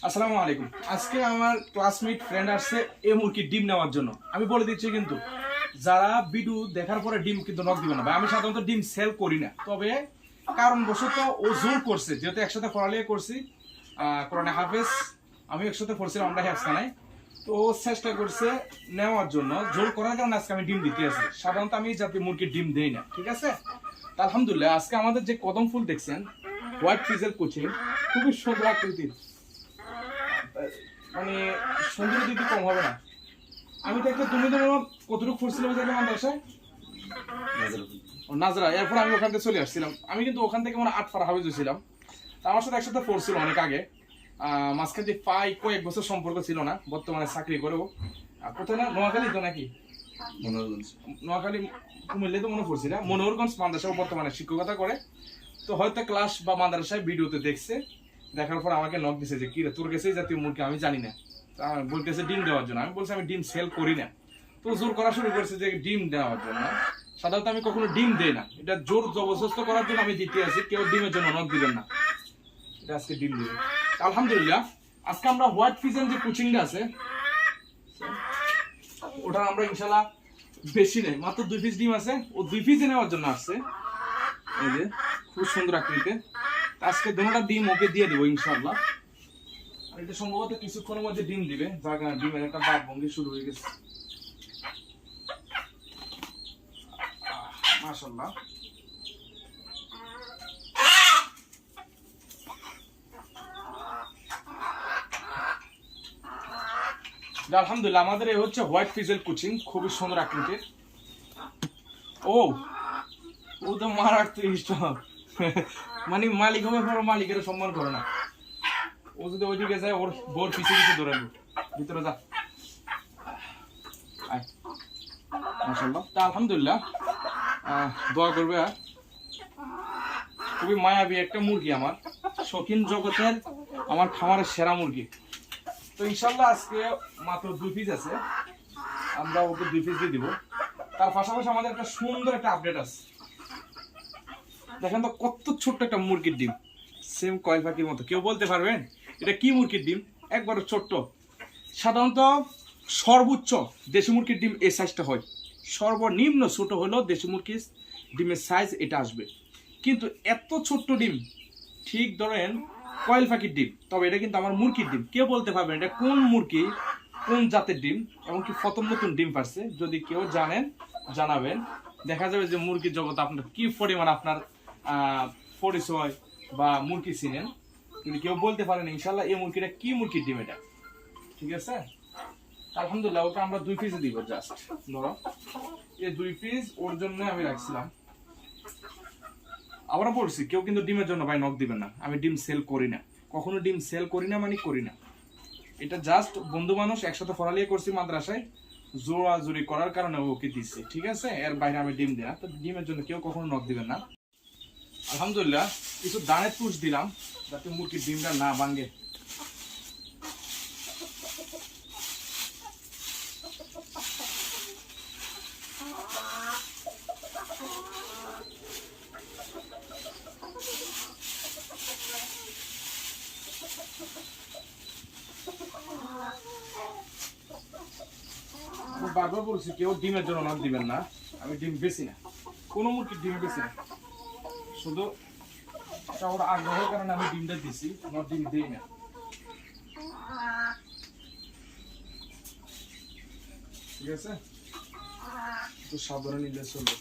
আসসালামু আলাইকুম। আজকে আমার ক্লাসমেট ফ্রেন্ড আসছে এই মুরগির ডিম নেওয়ার জন্য। আমি বলে দিচ্ছি কিন্তু যারা ভিডিও দেখার পরে ডিম কিন্তু নক দিবে না ভাই। আমি সাধারণত ডিম সেল করি না, তবে কারণবশত ও জোর করছে, যেহেতু একসাথে পড়ালেখা করছি কোরআনে হাফেজ, আমি একসাথে পড়ছিলাম আমরা হেফসানায়, তো ও চেষ্টা করছে নেওয়ার জন্য, জোর করার কারণে আজকে আমি ডিম দিতে আছি। সাধারণত আমি যাতে মুরগির ডিম দেই না, ঠিক আছে। তা আলহামদুলিল্লাহ আজকে আমাদের যে কদম ফুল দেখছেন হোয়াইট ফ্রিজের কোচিং, খুবই সুন্দর আকৃতির, মানে সুন্দর দিদি কম হবে না। আমি তো একটা তুমি তো কতটুকু ফুটছিলাম আমার বাসায় নাজরা, এরপর আমি ওখান থেকে চলে আসছিলাম। আমি কিন্তু ওখান থেকে মানে 8 পারা হাবিজ হয়েছিলাম। আমার সাথে একসাথে পড়ছিল অনেক আগে, মাঝখানে প্রায় কয়েক বছর সম্পর্ক ছিল না, বর্তমানে চাকরি করেও কোথায় না নোয়াখালী তো নাকি নোয়াখালী কুমিল্লে তো মনে পড়ছি না, মনোহরগঞ্জ মাদ্রাসায় বর্তমানে শিক্ষকতা করে। তো হয়তো ক্লাস বা মাদ্রাসায় ভিডিওতে দেখছে, দেখার পর আমাকে নক দিছে যে কি রে তোর কাছে জাতীয় মুরগি আমি জানি না, বলতেছে ডিম দেওয়ার জন্য। আমি বলছি আমি ডিম সেল করি না। তো জোর করা শুরু করছে যে ডিম দেওয়ার জন্য। সাধারণত আমি কখনো ডিম দেই না, এটা জোর জবরদস্ত করার জন্য আমি দিতে আছি। কেউ ডিমের জন্য নক দিবেন না, এটা আজকে ডিম দিবে। আলহামদুলিল্লাহ আজকে আমরা হোয়াইট ফিজেন যে কোচিংটা আছে ওটা আমরা ইনশাল্লাহ বেশি নেই, মাত্র 2 পিস ডিম আছে, ও 2 পিস নেওয়ার জন্য আসছে। এই যে খুব সুন্দর আকৃতিতে, আজকে দুটোটা ডিম ওকে দিয়ে দেবো ইনশাআল্লাহ। আর এটা সম্ভবত কিছুক্ষণের মধ্যে ডিম দিবে, যার কারণে ডিমের একটা বাদ ভঙ্গি শুরু হয়ে গেছে। মাশাআল্লাহ আলহামদুলিল্লাহ আমাদের এই হচ্ছে হোয়াইট ফিজেল কোচিং, খুবই সুন্দর আকৃতির। ও ও তো মারাত্মক মানে মালিক হবে পর মালিকের সম্মান করে না। ও যদি ওইদিকে যায় ওর বোর পিছিয়ে পিছিয়ে ধরে ভিতরে যা। মাশাআল্লাহ তা আলহামদুলিল্লাহ দোয়া করবে। খুবই মায়াবী একটা মুরগি, আমার শৌখিন জগতের আমার খামারের সেরা মুরগি। তো ইনশাল্লাহ আজকে মাত্র 2 পিস আছে, আমরা ওকে 2 পিস দিয়ে দিব। তার পাশাপাশি আমাদের একটা সুন্দর একটা আপডেট আছে। দেখেন তো কত ছোট্ট একটা মুরগির ডিম, সেম কয় পাখির মতো। কেউ বলতে পারবেন এটা কি মুরগির ডিম? একবারে ছোট্ট। সাধারণত সর্বোচ্চ দেশি মুরগির ডিম এই সাইজটা হয়, সর্বনিম্ন ছোট হলো দেশি মুরগির ডিমের সাইজ এটা আসবে। কিন্তু এত ছোট্ট ডিম ঠিক ধরেন কয়েল পাখির ডিম, তবে এটা কিন্তু আমার মুরগির ডিম। কেউ বলতে পারবেন এটা কোন মুরগি, কোন জাতের ডিম, এবং কি প্রথম নতুন ডিম পারছে? যদি কেউ জানেন জানাবেন। দেখা যাবে যে মুরগির জগৎ আপনার কি পরিমাণ আপনার পরিচয় বা মুরগি চিনেন। যদি কেউ বলতে পারেন ইনশাল্লাহ এই মুরগিটা কি মুরগির ডিম এটা, ঠিক আছে। আলহামদুলিল্লাহ ওকে আমরা 2 পিস দিব। জাস্ট ধরো এই 2 পিস ওর জন্য আমি রাখছিলাম। আবার বলছি কেউ কিন্তু ডিমের জন্য ভাই নক দিবেন না। আমি ডিম সেল করি না, কখনো ডিম সেল করি না, মানে করি না। এটা জাস্ট বন্ধু মানুষ একসাথে পড়ালেখা করছি মাদ্রাসায়, জোরাজুরি করার কারণে ওকে দিচ্ছে, ঠিক আছে। এর বাইরে আমি ডিম দিই না, তো ডিমের জন্য কেউ কখনো নক দিবেন না। আলহামদুলিল্লাহ কিছু দানের তুষ দিলাম যাতে মুরগির ডিমটা না ভাঙে। বারবার বলছি কেউ ডিমের জন্য নক দিবেন না। আমি ডিম বেশি না, কোনো মুরগির ডিম বেশি না, শুধু ওর আগ্রহের কারণে আমি ডিমটা দিছি, আমার ডিম দিই না, ঠিক আছে। তো সাবধানে নিলে চলবে।